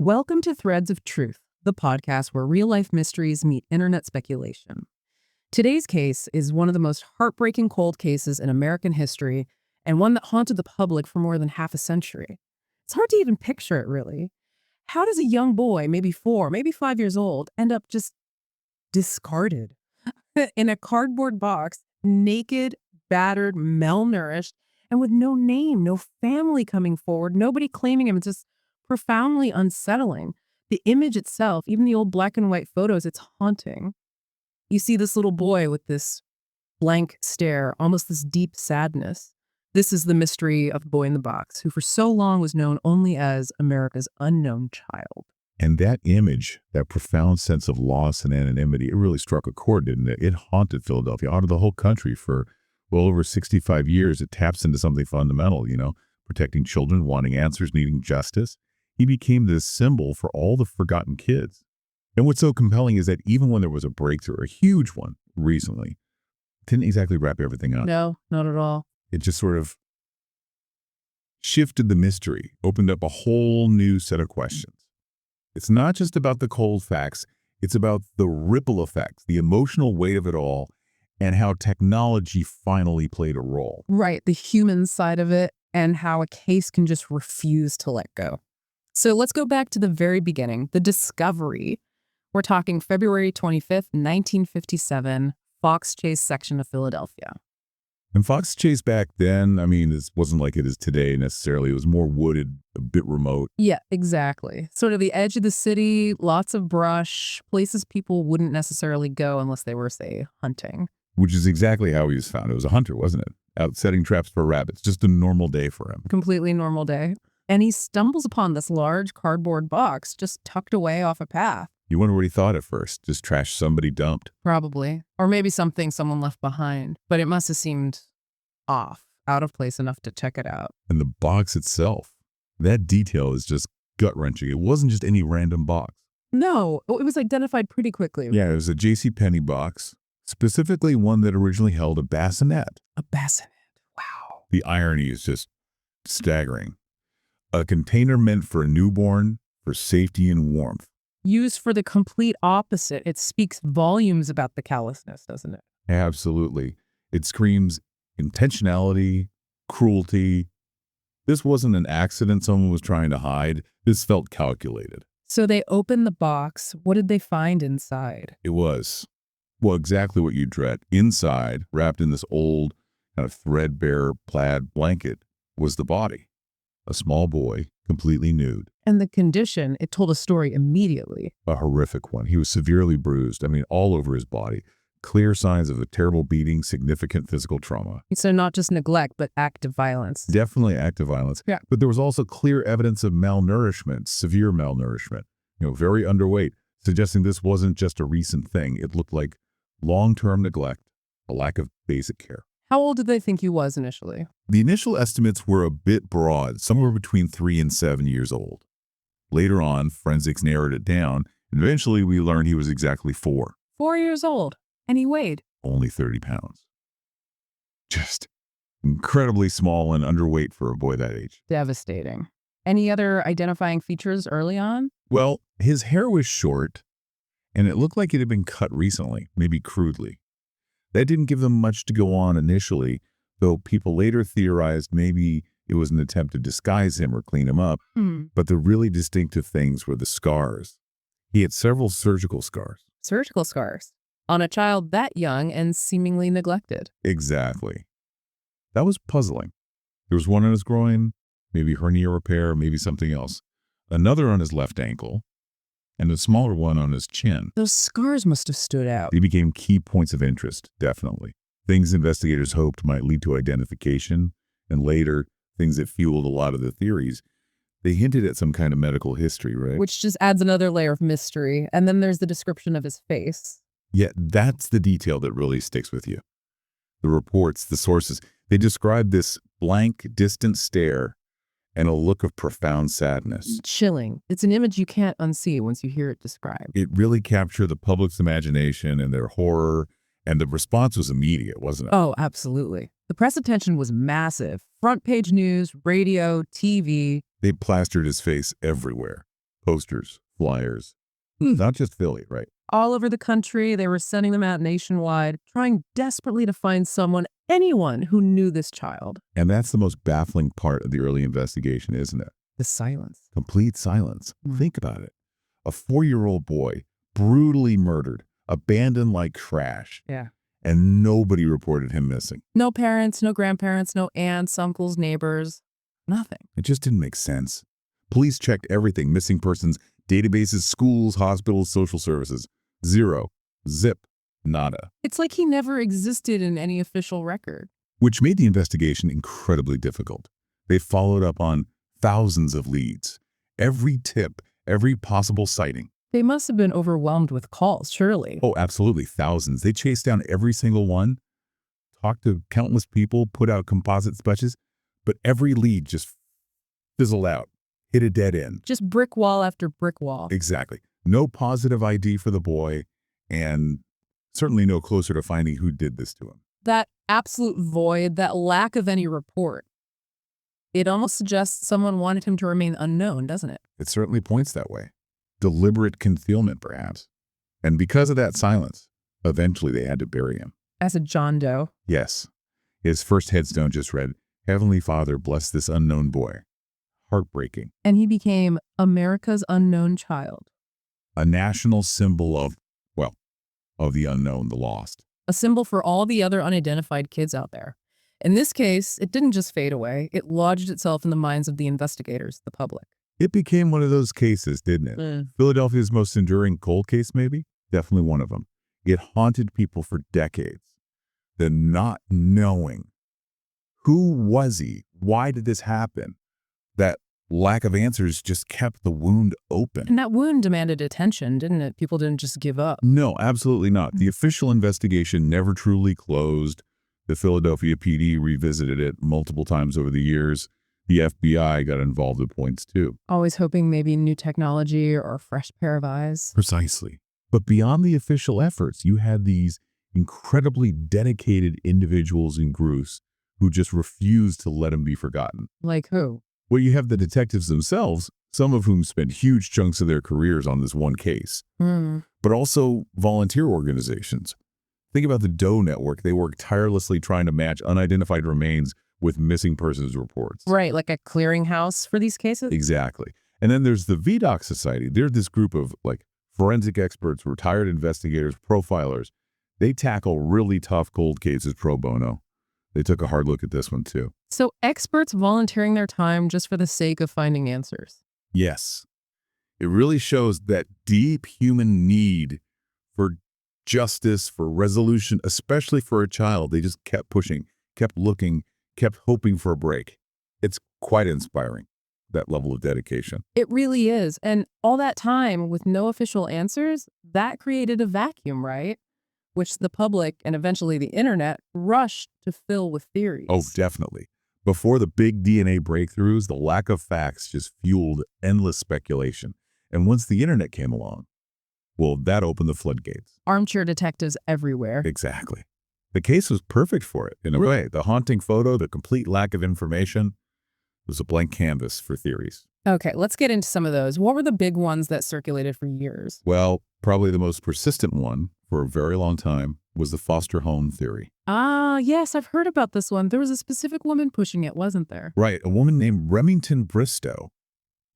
Welcome to Threads of Truth, the podcast where real-life mysteries meet internet speculation. Today's case is one of the most heartbreaking cold cases in American history and one that haunted the public for more than half a century. It's hard to even picture it, really. How does a young boy, maybe 4, maybe 5 years old, end up just discarded in a cardboard box, naked, battered, malnourished, and with no name, no family coming forward, nobody claiming him? It's just profoundly unsettling. The image itself, even the old black and white photos, it's haunting. You see this little boy with this blank stare, almost this deep sadness. This is the mystery of the boy in the box, who for so long was known only as America's unknown child. And that image, that profound sense of loss and anonymity, it really struck a chord, didn't it? It haunted Philadelphia, haunted the whole country for well over 65 years. It taps into something fundamental, protecting children, wanting answers, needing justice. He became this symbol for all the forgotten kids. And what's so compelling is that even when there was a breakthrough, a huge one recently, it didn't exactly wrap everything up. No, not at all. It just sort of shifted the mystery, opened up a whole new set of questions. It's not just about the cold facts, it's about the ripple effects, the emotional weight of it all, and how technology finally played a role. Right, the human side of it and how a case can just refuse to let go. So let's go back to the very beginning, the discovery. We're talking February 25th, 1957, Fox Chase section of Philadelphia. And Fox Chase back then, this wasn't like it is today necessarily. It was more wooded, a bit remote. Yeah, exactly. Sort of the edge of the city, lots of brush, places people wouldn't necessarily go unless they were, say, hunting. Which is exactly how he was found. It was a hunter, wasn't it? Out setting traps for rabbits. Just a normal day for him. Completely normal day. And he stumbles upon this large cardboard box just tucked away off a path. You wonder what he thought at first. Just trash somebody dumped. Probably. Or maybe something someone left behind. But it must have seemed off, out of place enough to check it out. And the box itself, that detail is just gut-wrenching. It wasn't just any random box. No, it was identified pretty quickly. Yeah, it was a JCPenney box, specifically one that originally held a bassinet. A bassinet. Wow. The irony is just staggering. A container meant for a newborn, for safety and warmth. Used for the complete opposite. It speaks volumes about the callousness, doesn't it? Absolutely. It screams intentionality, cruelty. This wasn't an accident someone was trying to hide. This felt calculated. So they opened the box. What did they find inside? It was, well, exactly what you dread. Inside, wrapped in this old, kind of threadbare plaid blanket, was the body. A small boy, completely nude. And the condition, it told a story immediately. A horrific one. He was severely bruised, all over his body. Clear signs of a terrible beating, significant physical trauma. So not just neglect, but active violence. Definitely active violence. Yeah. But there was also clear evidence of malnourishment, severe malnourishment. Very underweight, suggesting this wasn't just a recent thing. It looked like long-term neglect, a lack of basic care. How old did they think he was initially? The initial estimates were a bit broad, somewhere between 3 and 7 years old. Later on, forensics narrowed it down, and eventually we learned he was exactly 4. 4 years old. And he weighed only 30 pounds. Just incredibly small and underweight for a boy that age. Devastating. Any other identifying features early on? Well, his hair was short, and it looked like it had been cut recently, maybe crudely. That didn't give them much to go on initially, though people later theorized maybe it was an attempt to disguise him or clean him up. But the really distinctive things were the scars. He had several surgical scars. Surgical scars? On a child that young and seemingly neglected. Exactly. That was puzzling. There was one on his groin, maybe hernia repair, maybe something else. Another on his left ankle, and a smaller one on his chin. Those scars must have stood out. They became key points of interest, definitely. Things investigators hoped might lead to identification, and later, things that fueled a lot of the theories. They hinted at some kind of medical history, right? Which just adds another layer of mystery. And then there's the description of his face. Yet that's the detail that really sticks with you. The reports, the sources, they describe this blank, distant stare and a look of profound sadness. Chilling. It's an image you can't unsee once you hear it described. It really captured the public's imagination and their horror, and the response was immediate, wasn't it? Oh, absolutely. The press attention was massive. Front page news, radio, TV. They plastered his face everywhere. Posters, flyers. Not just Philly, right? All over the country, they were sending them out nationwide, trying desperately to find someone, anyone who knew this child. And that's the most baffling part of the early investigation, isn't it? The silence. Complete silence. Mm. Think about it. A 4-year-old boy brutally murdered, abandoned like trash, Yeah. and nobody reported him missing. No parents, no grandparents, no aunts, uncles, neighbors. Nothing. It just didn't make sense. Police checked everything, missing persons, databases, schools, hospitals, social services. Zero. Zip. Nada. It's like he never existed in any official record. Which made the investigation incredibly difficult. They followed up on thousands of leads. Every tip, every possible sighting. They must have been overwhelmed with calls, surely. Oh, absolutely, thousands. They chased down every single one, talked to countless people, put out composite sketches, but every lead just fizzled out, hit a dead end. Just brick wall after brick wall. Exactly. No positive ID for the boy, and certainly no closer to finding who did this to him. That absolute void, that lack of any report. It almost suggests someone wanted him to remain unknown, doesn't it? It certainly points that way. Deliberate concealment, perhaps. And because of that silence, eventually they had to bury him. As a John Doe. Yes. His first headstone just read, "Heavenly Father, bless this unknown boy." Heartbreaking. And he became America's unknown child. A national symbol of, well, of the unknown, the lost. A symbol for all the other unidentified kids out there. In this case, it didn't just fade away. It lodged itself in the minds of the investigators, the public. It became one of those cases, didn't it? Philadelphia's most enduring cold case, maybe? Definitely one of them. It haunted people for decades. The not knowing. Who was he? Why did this happen? That lack of answers just kept the wound open. And that wound demanded attention, didn't it? People didn't just give up. No, absolutely not. The official investigation never truly closed. The Philadelphia PD revisited it multiple times over the years. The FBI got involved at points too. Always hoping maybe new technology or a fresh pair of eyes. Precisely. But beyond the official efforts, you had these incredibly dedicated individuals and groups who just refused to let him be forgotten. Like who? Well, you have the detectives themselves, some of whom spent huge chunks of their careers on this one case, but also volunteer organizations. Think about the Doe Network. They work tirelessly trying to match unidentified remains with missing persons reports. Right, like a clearinghouse for these cases? Exactly. And then there's the VDOC Society. They're this group of forensic experts, retired investigators, profilers. They tackle really tough cold cases pro bono. They took a hard look at this one too. So experts volunteering their time just for the sake of finding answers. Yes. It really shows that deep human need for justice, for resolution, especially for a child. They just kept pushing, kept looking, kept hoping for a break. It's quite inspiring, that level of dedication. It really is. And all that time with no official answers, that created a vacuum, right? Which the public and eventually the internet rushed to fill with theories. Oh, definitely. Before the big DNA breakthroughs, the lack of facts just fueled endless speculation. And once the internet came along, well, that opened the floodgates. Armchair detectives everywhere. Exactly. The case was perfect for it, in a way. The haunting photo, the complete lack of information, was a blank canvas for theories. Okay, let's get into some of those. What were the big ones that circulated for years? Well, probably the most persistent one for a very long time was the foster home theory. Ah, yes, I've heard about this one. There was a specific woman pushing it, wasn't there? Right, a woman named Remington Bristow.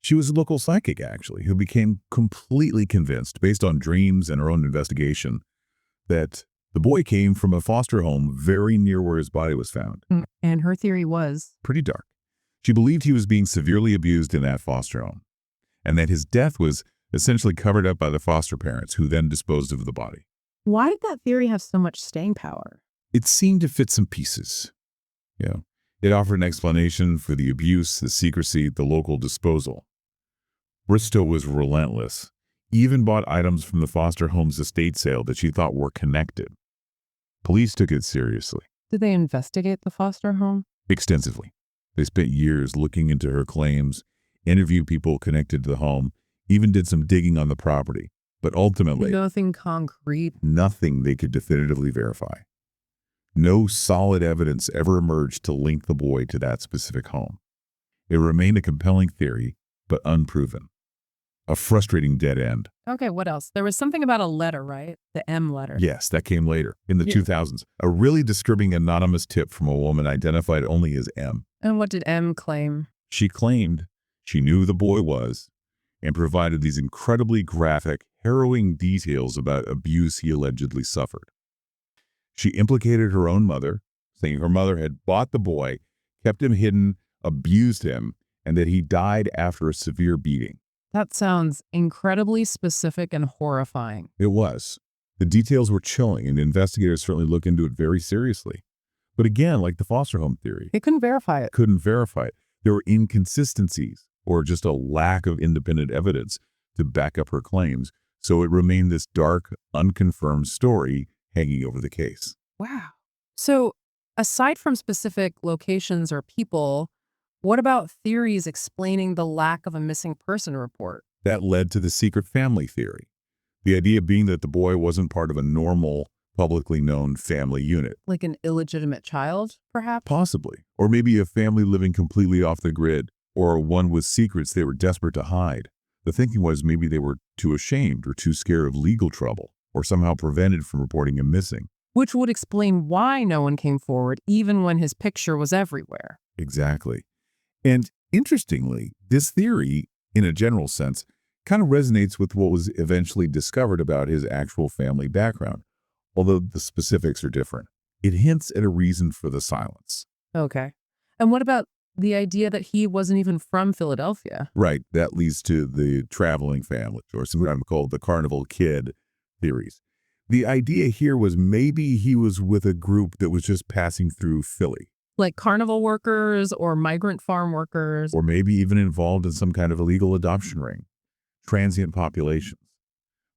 She was a local psychic, actually, who became completely convinced, based on dreams and her own investigation, that the boy came from a foster home very near where his body was found. And her theory was? Pretty dark. She believed he was being severely abused in that foster home, and that his death was essentially covered up by the foster parents, who then disposed of the body. Why did that theory have so much staying power? It seemed to fit some pieces. It offered an explanation for the abuse, the secrecy, the local disposal. Bristow was relentless, even bought items from the foster home's estate sale that she thought were connected. Police took it seriously. Did they investigate the foster home? Extensively. They spent years looking into her claims, interviewed people connected to the home, even did some digging on the property. But ultimately, Nothing concrete. nothing they could definitively verify. No solid evidence ever emerged to link the boy to that specific home. It remained a compelling theory, but unproven. A frustrating dead end. Okay, what else? There was something about a letter, right? The M letter. Yes, that came later, in the Yeah. 2000s. A really disturbing anonymous tip from a woman identified only as M. And what did M claim? She claimed she knew who the boy was and provided these incredibly graphic, harrowing details about abuse he allegedly suffered. She implicated her own mother, saying her mother had bought the boy, kept him hidden, abused him, and that he died after a severe beating. That sounds incredibly specific and horrifying. It was. The details were chilling, and investigators certainly looked into it very seriously. But again, like the foster home theory, They couldn't verify it. couldn't verify it. There were inconsistencies or just a lack of independent evidence to back up her claims, so it remained this dark, unconfirmed story hanging over the case. Wow. So, aside from specific locations or people, what about theories explaining the lack of a missing person report? That led to the secret family theory, the idea being that the boy wasn't part of a normal, publicly known family unit. Like an illegitimate child, perhaps? Possibly. Or maybe a family living completely off the grid, or one with secrets they were desperate to hide. The thinking was maybe they were too ashamed or too scared of legal trouble, or somehow prevented from reporting him missing. Which would explain why no one came forward, even when his picture was everywhere. Exactly. And interestingly, this theory, in a general sense, kind of resonates with what was eventually discovered about his actual family background, although the specifics are different. It hints at a reason for the silence. Okay. And what about the idea that he wasn't even from Philadelphia? Right, that leads to the traveling family, or sometimes called the carnival kid theories. The idea here was maybe he was with a group that was just passing through Philly, Like carnival workers or migrant farm workers? or maybe even involved in some kind of illegal adoption ring, transient populations.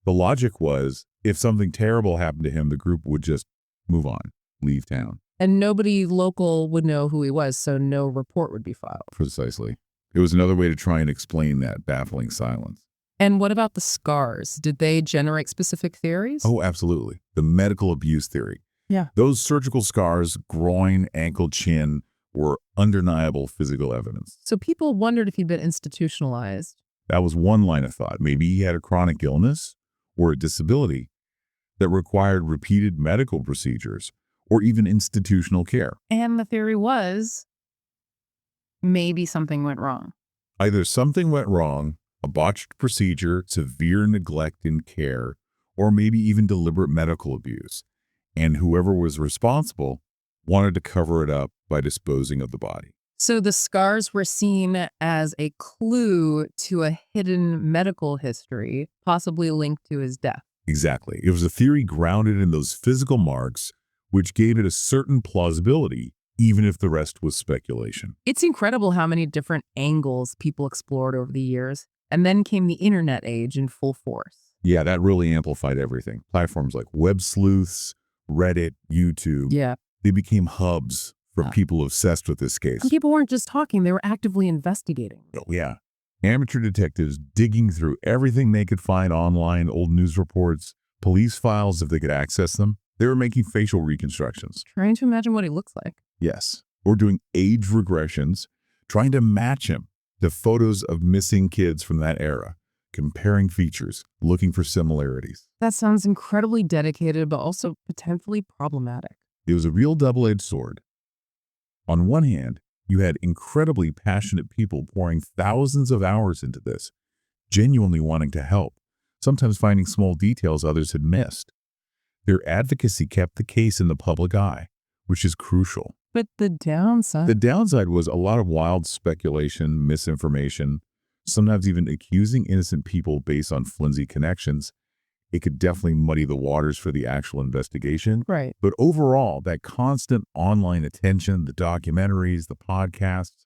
The logic was, if something terrible happened to him, the group would just move on, leave town. And nobody local would know who he was, so no report would be filed. Precisely. It was another way to try and explain that baffling silence. And what about the scars? Did they generate specific theories? Oh, absolutely. The medical abuse theory. Yeah. Those surgical scars, groin, ankle, chin, were undeniable physical evidence. So people wondered if he'd been institutionalized. That was one line of thought. Maybe he had a chronic illness or a disability that required repeated medical procedures or even institutional care. And the theory was maybe something went wrong. Either something went wrong, a botched procedure, severe neglect in care, or maybe even deliberate medical abuse. And whoever was responsible wanted to cover it up by disposing of the body. So the scars were seen as a clue to a hidden medical history, possibly linked to his death. Exactly. It was a theory grounded in those physical marks, which gave it a certain plausibility, even if the rest was speculation. It's incredible how many different angles people explored over the years. And then came the internet age in full force. Yeah, that really amplified everything. Platforms like web sleuths, Reddit, YouTube, Yeah. they became hubs for people obsessed with this case. And people weren't just talking, they were actively investigating. Oh, yeah. Amateur detectives digging through everything they could find online, old news reports, police files if they could access them. They were making facial reconstructions. Trying to imagine what he looks like. Yes. Or doing age regressions, trying to match him to photos of missing kids from that era, comparing features, looking for similarities. That sounds incredibly dedicated, but also potentially problematic. It was a real double-edged sword. On one hand, you had incredibly passionate people pouring thousands of hours into this, genuinely wanting to help, sometimes finding small details others had missed. Their advocacy kept the case in the public eye, which is crucial. But the downside? The downside was a lot of wild speculation, misinformation, sometimes even accusing innocent people based on flimsy connections. It could definitely muddy the waters for the actual investigation. Right. But overall, that constant online attention, the documentaries, the podcasts,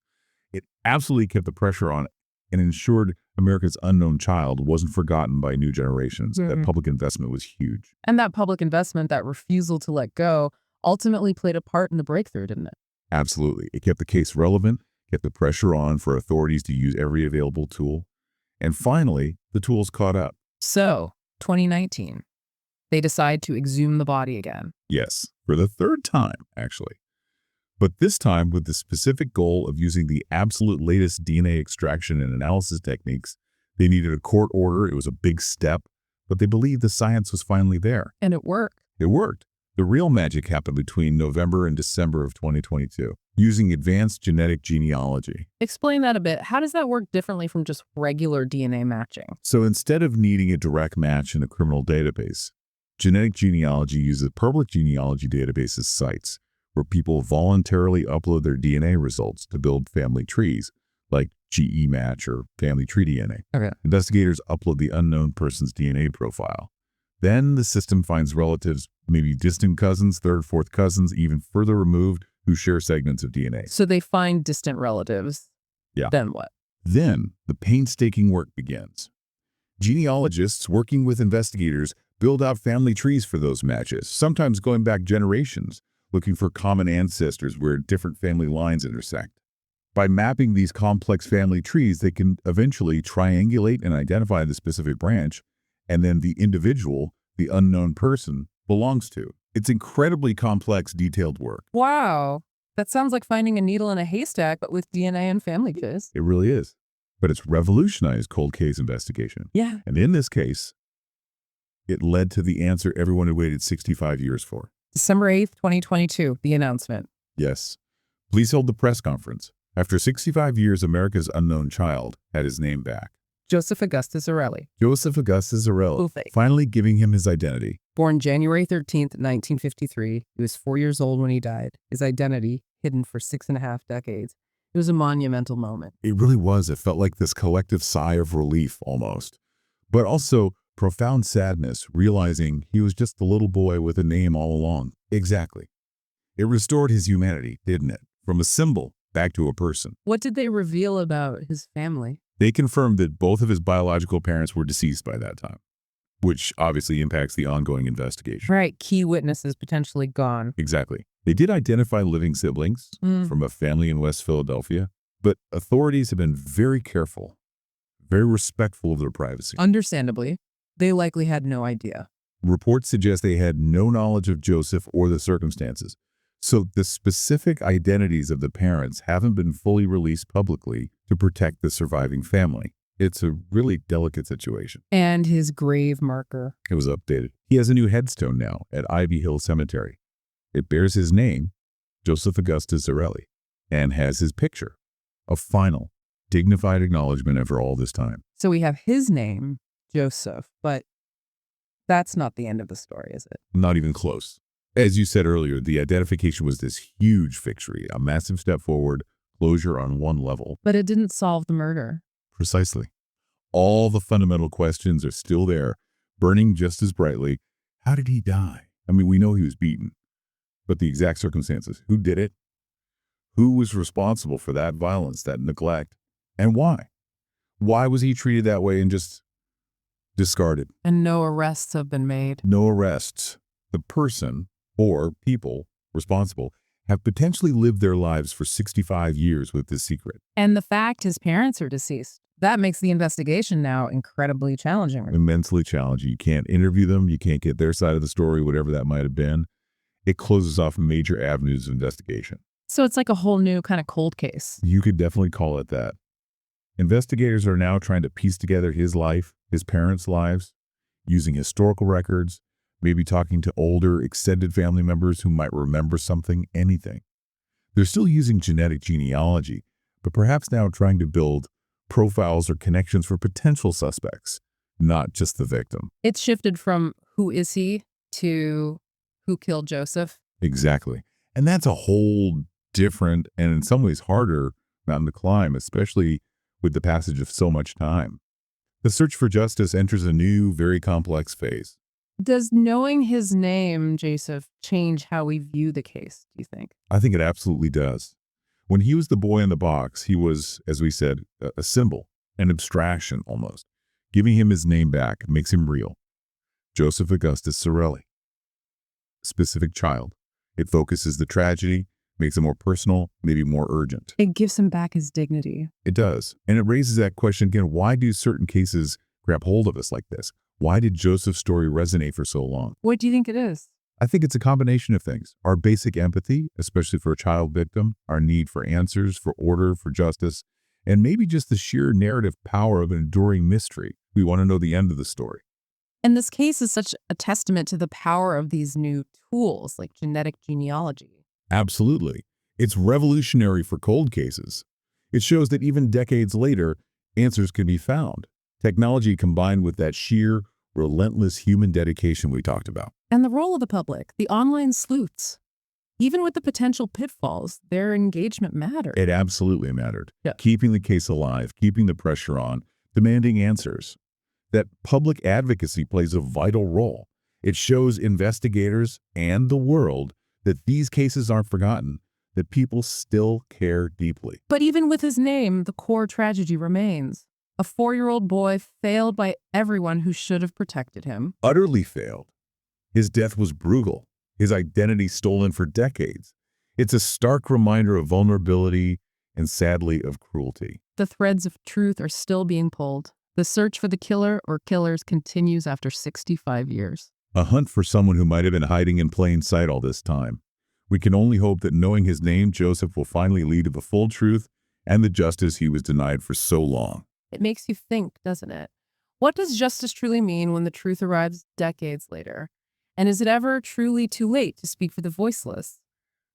it absolutely kept the pressure on and ensured America's unknown child wasn't forgotten by new generations. That public investment was huge. And that public investment, that refusal to let go, ultimately played a part in the breakthrough, didn't it? Absolutely. It kept the case relevant, kept the pressure on for authorities to use every available tool. And finally, the tools caught up. So, 2019, they decide to exhume the body again. Yes, for the third time, actually. But this time with the specific goal of using the absolute latest DNA extraction and analysis techniques They needed a court order. It was a big step, but they believed the science was finally there. And it worked. It worked. The real magic happened between November and December of 2022, using advanced genetic genealogy. Explain that a bit. How does that work differently from just regular DNA matching? So instead of needing a direct match in a criminal database, genetic genealogy uses public genealogy databases sites where people voluntarily upload their DNA results to build family trees, like GE Match or Family Tree DNA. Okay. Investigators upload the unknown person's DNA profile. Then the system finds relatives, maybe distant cousins, third, fourth cousins, even further removed, who share segments of DNA. So they find distant relatives. Yeah. Then what? Then the painstaking work begins. Genealogists working with investigators build out family trees for those matches, sometimes going back generations, looking for common ancestors where different family lines intersect. By mapping these complex family trees, they can eventually triangulate and identify the specific branch and then the individual the unknown person belongs to. It's incredibly complex, detailed work. Wow. That sounds like finding a needle in a haystack, but with DNA and family trees. It really is. But it's revolutionized cold case investigation. Yeah. And in this case, it led to the answer everyone had waited 65 years for. December 8th, 2022, the announcement. Yes. Police held the press conference. After 65 years, America's unknown child had his name back. Joseph Augustus Zarelli. Joseph Augustus Zarelli, Ufe. finally giving him his identity. Born January 13th, 1953. He was 4 years old when he died. His identity hidden for 6.5 decades. It was a monumental moment. It really was. It felt like this collective sigh of relief almost. But also profound sadness, realizing he was just the little boy with a name all along. Exactly. It restored his humanity, didn't it? From a symbol back to a person. What did they reveal about his family? They confirmed that both of his biological parents were deceased by that time, which obviously impacts the ongoing investigation. Right, key witnesses potentially gone. Exactly. They did identify living siblings from a family in West Philadelphia, but authorities have been very careful, very respectful of their privacy. Understandably, they likely had no idea. Reports suggest they had no knowledge of Joseph or the circumstances. So the specific identities of the parents haven't been fully released publicly to protect the surviving family. It's a really delicate situation. And his grave marker. It was updated. He has a new headstone now at Ivy Hill Cemetery. It bears his name, Joseph Augustus Zarelli, and has his picture, a final, dignified acknowledgement after all this time. So we have his name, Joseph, but that's not the end of the story, is it? Not even close. As you said earlier, the identification was this huge victory, a massive step forward, closure on one level. But it didn't solve the murder. Precisely. All the fundamental questions are still there, burning just as brightly. How did he die? I mean, we know he was beaten, but the exact circumstances. Who did it? Who was responsible for that violence, that neglect, and why? Why was he treated that way and just discarded? And no arrests have been made. No arrests. The person or people responsible have potentially lived their lives for 65 years with this secret. And the fact his parents are deceased, that makes the investigation now incredibly challenging. Immensely challenging. You can't interview them. You can't get their side of the story, whatever that might have been. It closes off major avenues of investigation. So it's like a whole new kind of cold case. You could definitely call it that. Investigators are now trying to piece together his life, his parents' lives, using historical records, maybe talking to older, extended family members who might remember something, anything. They're still using genetic genealogy, but perhaps now trying to build profiles or connections for potential suspects, not just the victim. It's shifted from who is he to who killed Joseph. Exactly. And that's a whole different and in some ways harder mountain to climb, especially with the passage of so much time. The search for justice enters a new, very complex phase. Does knowing his name, Joseph, change how we view the case, do you think? I think it absolutely does. When he was the boy in the box, he was, as we said, a symbol, an abstraction almost. Giving him his name back makes him real. Joseph Augustus Zarelli. Specific child. It focuses the tragedy, makes it more personal, maybe more urgent. It gives him back his dignity. It does. And it raises that question again, why do certain cases grab hold of us like this? Why did Joseph's story resonate for so long? What do you think it is? I think it's a combination of things. Our basic empathy, especially for a child victim, our need for answers, for order, for justice, and maybe just the sheer narrative power of an enduring mystery. We want to know the end of the story. And this case is such a testament to the power of these new tools like genetic genealogy. Absolutely. It's revolutionary for cold cases. It shows that even decades later, answers can be found. Technology combined with that sheer, relentless human dedication we talked about. And the role of the public, the online sleuths, even with the potential pitfalls, their engagement mattered. It absolutely mattered. Yeah. Keeping the case alive, keeping the pressure on, demanding answers. That public advocacy plays a vital role. It shows investigators and the world that these cases aren't forgotten, that people still care deeply. But even with his name, the core tragedy remains. A 4-year-old boy failed by everyone who should have protected him. Utterly failed. His death was brutal, his identity stolen for decades. It's a stark reminder of vulnerability and, sadly, of cruelty. The threads of truth are still being pulled. The search for the killer or killers continues after 65 years. A hunt for someone who might have been hiding in plain sight all this time. We can only hope that knowing his name, Joseph, will finally lead to the full truth and the justice he was denied for so long. It makes you think, doesn't it? What does justice truly mean when the truth arrives decades later? And is it ever truly too late to speak for the voiceless?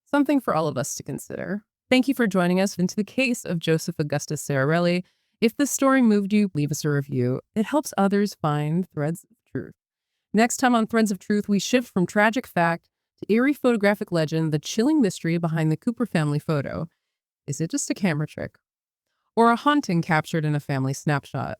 Something for all of us to consider. Thank you for joining us into the case of Joseph Augustus Ciarelli. If this story moved you, leave us a review. It helps others find threads of truth. Next time on Threads of Truth, we shift from tragic fact to eerie photographic legend, the chilling mystery behind the Cooper family photo. Is it just a camera trick? Or a haunting captured in a family snapshot?